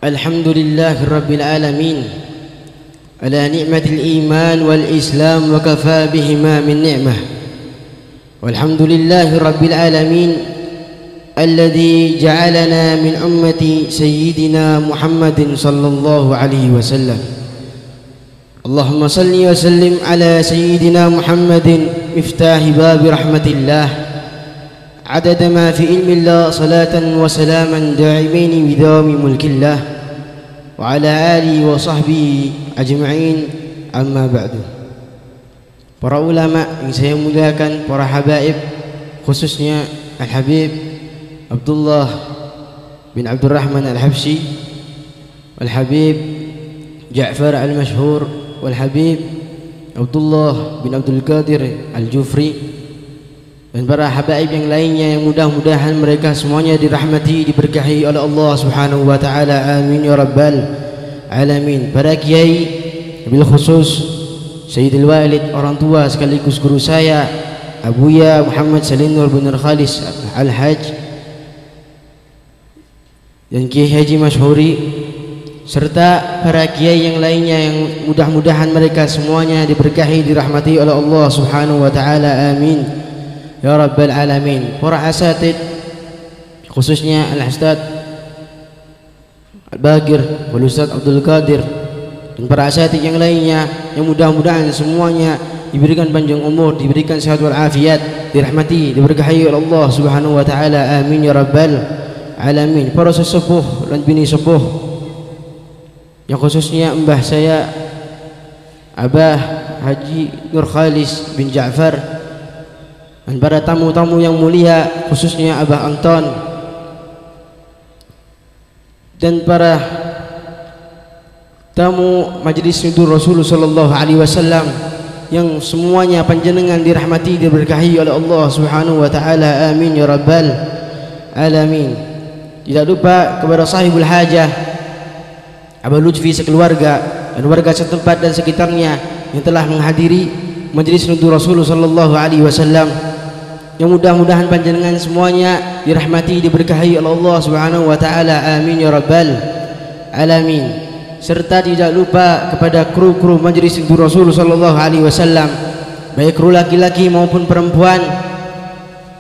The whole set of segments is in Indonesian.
الحمد لله رب العالمين على نعمة الإيمان والإسلام وكفى بهما من نعمة. والحمد لله رب العالمين الذي جعلنا من أمة سيدنا محمد صلى الله عليه وسلم. اللهم صل وسلم على سيدنا محمد مفتاح باب رحمة الله عدد ما في علم الله صلاة وسلاما دائمين بدوام ملك الله وعلى آله وصحبه أجمعين. أما بعد. Para ulama yang saya muliakan, para habaib, khususnya Al-Habib Abdullah bin Abdurrahman Al-Habsyi, Al-Habib Ja'far Al-Mashhur, Al-Habib Abdullah bin Abdul Qadir Al-Jufri, dan para habaib yang lainnya yang mudah-mudahan mereka semuanya dirahmati, diberkahi oleh Allah Subhanahu wa taala. Amin ya rabbal alamin. Para kiai, bil khusus Sayyidil Walid, orang tua sekaligus guru saya, Abuya Muhammad Salinur bin Khalis Al-Hajj, dan Kiai Haji Masyhuri, serta para kiai yang lainnya yang mudah-mudahan mereka semuanya diberkahi, dirahmati oleh Allah Subhanahu wa taala. Amin ya rabbal alamin. Para asatid, khususnya Al-Ustaz Al-Bagir, Al-Ustaz Abdul Qadir, dan para asatid yang lainnya yang mudah-mudahan semuanya diberikan panjang umur, diberikan sehat wal afiat, dirahmati, diberkahi oleh Allah Subhanahu wa taala. Amin ya rabbal alamin. Para sesepuh dan bini sepuh, yang khususnya mbah saya Abah Haji Nur Khalis bin Ja'far, dan para tamu-tamu yang mulia, khususnya Abah Anton, dan para tamu Majelis Nudur Rasul sallallahu alaihi wasallam yang semuanya panjenengan dirahmati, diberkahi oleh Allah Subhanahu wa taala. Amin ya rabbal alamin. Tidak lupa kepada sahibul hajah Abah Lutfi sekeluarga dan warga setempat dan sekitarnya yang telah menghadiri Majelis Nudur Rasul sallallahu alaihi wasallam, yang mudah-mudahan panjenengan semuanya dirahmati, diberkahi oleh Allah Subhanahu wa taala. Amin ya rabbal alamin. Serta tidak lupa kepada kru-kru Majelis Nudur Rasul sallallahu alaihi wasallam, baik kru laki-laki maupun perempuan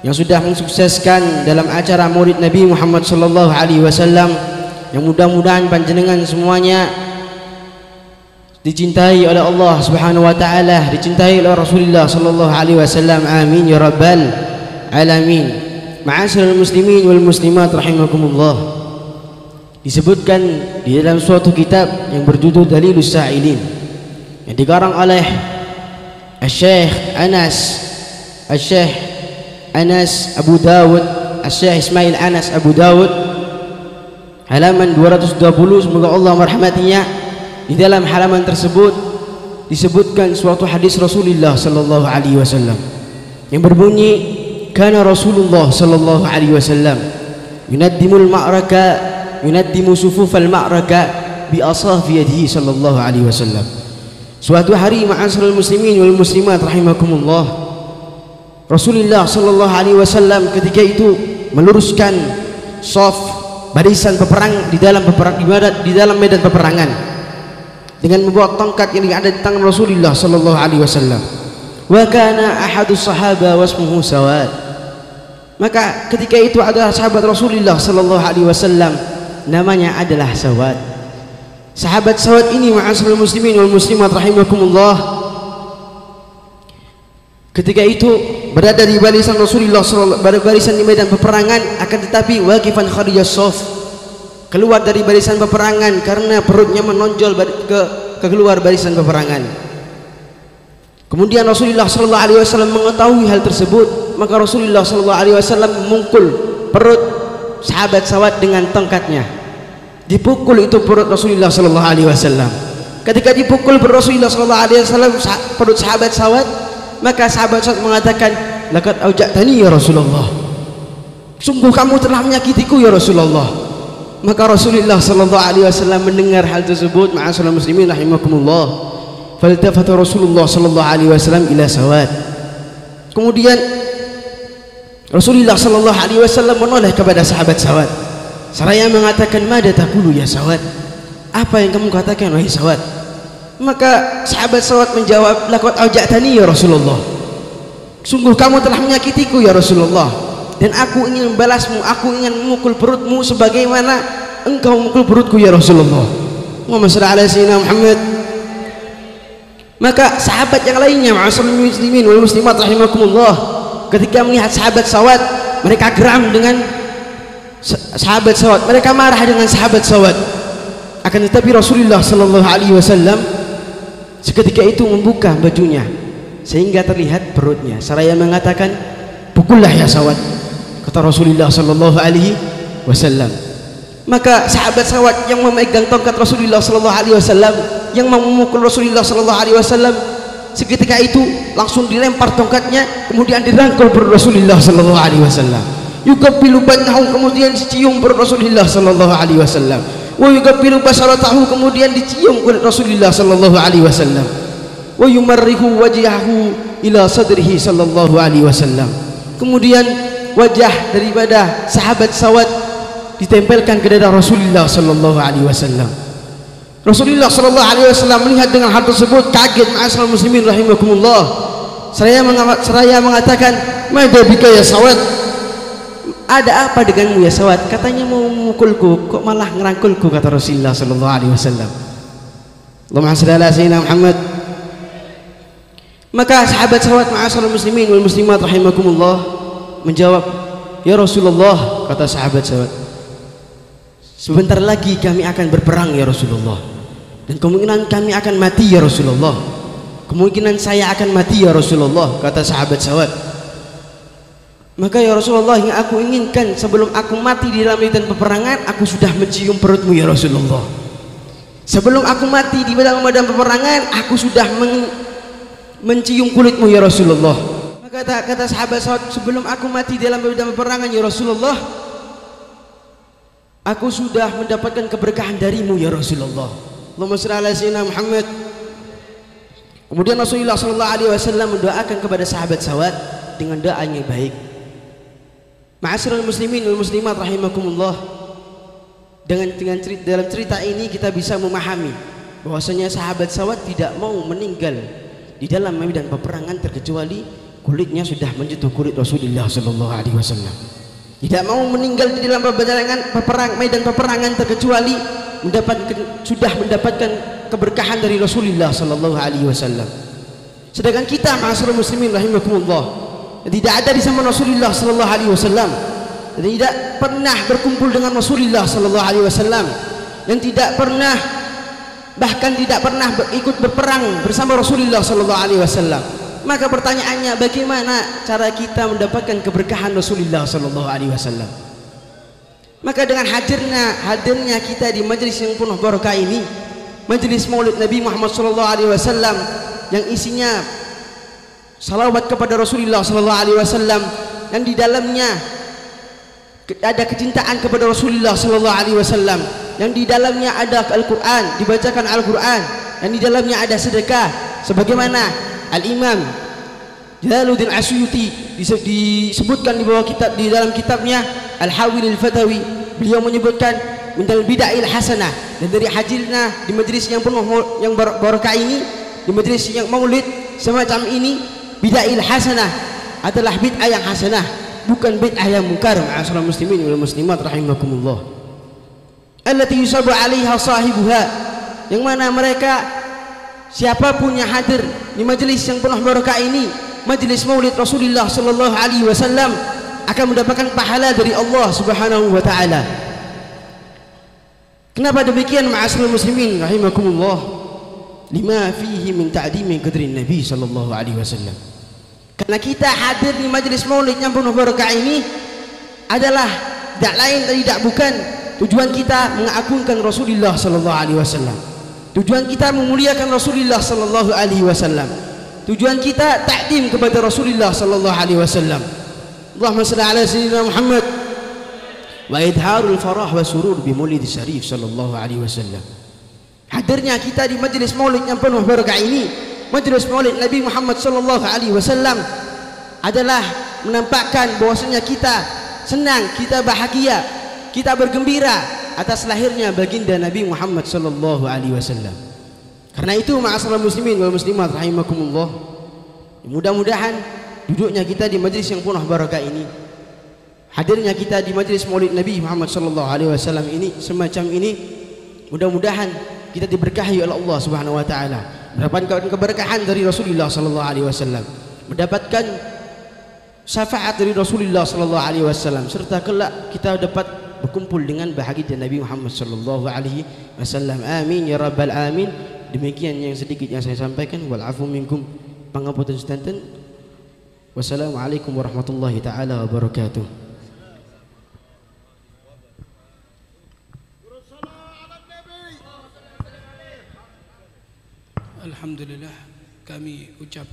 yang sudah mensukseskan dalam acara Maulid Nabi Muhammad sallallahu alaihi wasallam, yang mudah-mudahan panjenengan semuanya dicintai oleh Allah Subhanahu wa taala, dicintai oleh Rasulullah sallallahu alaihi wasallam. Amin ya rabbal alamin. Ma'asyiral muslimin wal muslimat rahimakumullah. Disebutkan di dalam suatu kitab yang berjudul Dalilus Sa'ilin, yang dikarang oleh Syekh Anas Abu Dawud, Syekh Ismail Anas Abu Dawud, halaman 220. Semoga Allah merahmatinya. Di dalam halaman tersebut disebutkan suatu hadis Rasulullah sallallahu alaihi wasallam yang berbunyi, kana Rasulullah sallallahu alaihi wasallam yunaddimu sufufal ma'raka bi asafi yadihi sallallahu alaihi wasallam. Suatu hari, ma'asyiral muslimin wal muslimat rahimakumullah, Rasulullah sallallahu alaihi wasallam ketika itu meluruskan shaf, barisan peperang di dalam medan peperangan dengan membawa tongkat yang ada di tangan Rasulullah sallallahu alaihi wasallam. Wa kana ahadus sahaba wasmuhu Sawad. Maka ketika itu ada sahabat Rasulullah sallallahu alaihi wasallam, namanya adalah Sawad. Sahabat Sawad ini, ma'asyiral muslimin wal muslimat rahimakumullah, ketika itu berada di barisan Rasulullah sallallahu barisan di medan peperangan, akan tetapi waqifan kharijas shaf, keluar dari barisan peperangan karena perutnya menonjol ke keluar barisan peperangan. Kemudian Rasulullah sallallahu alaihi wasallam mengetahui hal tersebut, maka Rasulullah sallallahu alaihi wasallam memukul perut sahabat Sawad dengan tongkatnya. Dipukul itu perut Rasulullah sallallahu alaihi wasallam. Ketika dipukul perut Rasulullah sallallahu alaihi wasallam perut sahabat Sawad, maka sahabat Sawad mengatakan, laqad auja'tani ya Rasulullah, sungguh kamu telah menyakitiku ya Rasulullah. Maka Rasulullah sallallahu alaihi wasallam mendengar hal tersebut, ma'asyiral muslimin rahimakumullah, faltafata Rasulullah sallallahu alaihi wasallam ila Sawad. Kemudian Rasulullah sallallahu alaihi wasallam menoleh kepada sahabat Sawad. Seraya mengatakan, "Mada taqulu ya Sawad?" Apa yang kamu katakan wahai Sawad? Maka sahabat Sawad menjawab, "Laqad auja'tani ya Rasulullah." Sungguh kamu telah menyakitiku ya Rasulullah, dan aku ingin membalasmu, aku ingin memukul perutmu sebagaimana engkau memukul perutku ya Rasulullah. Muhammad sallallahu alaihi wasallam Muhammad. Maka sahabat yang lainnya, ma'asyiral muslimin wal muslimat rahimakumullah, ketika melihat sahabat Sawad, mereka geram dengan sahabat Sawad, mereka marah dengan sahabat Sawad. Akan tetapi Rasulullah sallallahu alaihi wasallam seketika itu membuka bajunya sehingga terlihat perutnya, seraya mengatakan, "Pukullah ya Sawad," kata Rasulullah sallallahu alaihi wasallam. Maka sahabat Sawad yang memegang tongkat Rasulullah sallallahu alaihi wasallam, yang mau memukul Rasulullah sallallahu alaihi wasallam, seketika itu langsung dilempar tongkatnya, kemudian dirangkul perut Rasulullah sallallahu alaihi wasallam. Yuqabbilu batnahu, kemudian dicium perut Rasulullah sallallahu alaihi wasallam. Wa yuqabbilu basaratahu, kemudian dicium kulit Rasulullah sallallahu alaihi wasallam. Wa yumarrihu wajhahu ila sadrihi sallallahu alaihi wasallam. Kemudian wajah daripada sahabat Sawad ditempelkan ke dada Rasulullah sallallahu alaihi wasallam. Rasulullah sallallahu alaihi wasallam melihat dengan hal tersebut kaget, ma'asyiral muslimin rahimakumullah. Seraya mengatakan, "Mada bika ya Sawad?" Ada apa denganmu ya Sawad? Katanya mau memukulku, kok malah ngerangkulku, kata Rasulullah sallallahu alaihi wasallam. Allahumma shalli ala sayyidina Muhammad. Maka sahabat Sawad, ma'asyiral muslimin wal muslimat rahimakumullah, menjawab, "Ya Rasulullah," kata sahabat Sawad, "sebentar lagi kami akan berperang ya Rasulullah, dan kemungkinan kami akan mati ya Rasulullah. Kemungkinan saya akan mati ya Rasulullah," kata sahabat Sawad. "Maka ya Rasulullah, yang aku inginkan sebelum aku mati di dalam medan peperangan, aku sudah mencium perutmu ya Rasulullah. Sebelum aku mati di dalam medan peperangan, aku sudah mencium kulitmu ya Rasulullah." Maka kata sahabat Sawad, "Sebelum aku mati di dalam medan peperangan ya Rasulullah, aku sudah mendapatkan keberkahan darimu ya Rasulullah." Allahumma shalli ala sayyidina Muhammad. Kemudian Rasulullah sallallahu alaihi wasallam mendoakan kepada sahabat Sawad dengan doa yang baik. Ma'asyiral muslimin wal muslimat rahimakumullah, dalam cerita ini kita bisa memahami bahwasanya sahabat Sawad tidak mau meninggal di dalam medan peperangan terkecuali kulitnya sudah menyentuh kulit Rasulullah sallallahu alaihi wasallam. Tidak mau meninggal di dalam medan peperangan terkecuali sudah mendapatkan keberkahan dari Rasulullah sallallahu alaihi wasallam. Sedangkan kita, ma'asyiral muslimin rahimakumullah, tidak ada di zaman Rasulullah sallallahu alaihi wasallam, tidak pernah berkumpul dengan Rasulullah sallallahu alaihi wasallam, dan bahkan tidak pernah ikut berperang bersama Rasulullah sallallahu alaihi wasallam. Maka pertanyaannya, bagaimana cara kita mendapatkan keberkahan Rasulullah sallallahu alaihi wasallam? Maka dengan hadirnya kita di majelis yang penuh barakah ini, majelis Maulid Nabi Muhammad sallallahu alaihi wasallam, yang isinya salawat kepada Rasulullah sallallahu alaihi wasallam, dan di dalamnya ada kecintaan kepada Rasulullah sallallahu alaihi wasallam, yang di dalamnya ada Al-Qur'an, dibacakan Al-Qur'an, dan di dalamnya ada sedekah, sebagaimana Al-Imam Jalaluddin Asyuti disebutkan di dalam kitabnya Al-Hawil Al-Fatawi. Beliau menyebutkan minal bid'ahil hasanah, dan dari hadirnya di majelis yang penuh yang barakah ini, di majelis yang maulid semacam ini, bid'ahil hasanah adalah bid'ah yang hasanah, bukan bid'ah yang munkar. Ma'asyiral muslimin wal muslimat rahimakumullah, allati yusabu 'alaiha sahibuha, yang mana mereka, siapapun yang hadir di majelis yang penuh barakah ini, majelis maulid Rasulullah sallallahu alaihi wasallam, akan mendapatkan pahala dari Allah Subhanahu wa taala. Kenapa demikian, ma'asyiral muslimin rahimakumullah? Lima fihi min ta'dimi qadrin Nabi sallallahu alaihi wasallam. Karena kita hadir di majelis maulid yang penuh barakah ini adalah tidak lain dan tidak bukan tujuan kita mengagungkan Rasulullah sallallahu alaihi wasallam. Tujuan kita memuliakan Rasulullah sallallahu alaihi wasallam. Tujuan kita takdim kepada Rasulullah sallallahu alaihi wasallam. Allahumma shalli ala sayyidina Muhammad. Wa idharul farah wa surur bi maulid syarif sallallahu alaihi wasallam. Hadirnya kita di majelis maulid yang penuh barakah ini, majelis maulid Nabi Muhammad sallallahu alaihi wasallam, adalah menampakkan bahwasanya kita senang, kita bahagia, kita bergembira atas lahirnya baginda Nabi Muhammad sallallahu alaihi wasallam. Karena itu ma'asyiral muslimin wal muslimat rahimakumullah, mudah-mudahan duduknya kita di majlis yang penuh barakah ini, hadirnya kita di majlis Maulid Nabi Muhammad sallallahu alaihi wasallam ini semacam ini, mudah-mudahan kita diberkahi oleh Allah Subhanahu wa taala, mendapatkan keberkahan dari Rasulullah sallallahu alaihi wasallam, mendapatkan syafaat dari Rasulullah sallallahu alaihi wasallam, serta kelak kita dapat berkumpul dengan bahagia Nabi Muhammad sallallahu alaihi wasallam. Amin ya rabbal alamin. Demikian yang sedikit yang saya sampaikan. Wal afu minkum, pangapunten sedanten. Wassalamualaikum warahmatullahi taala wabarakatuh. Alhamdulillah, kami ucap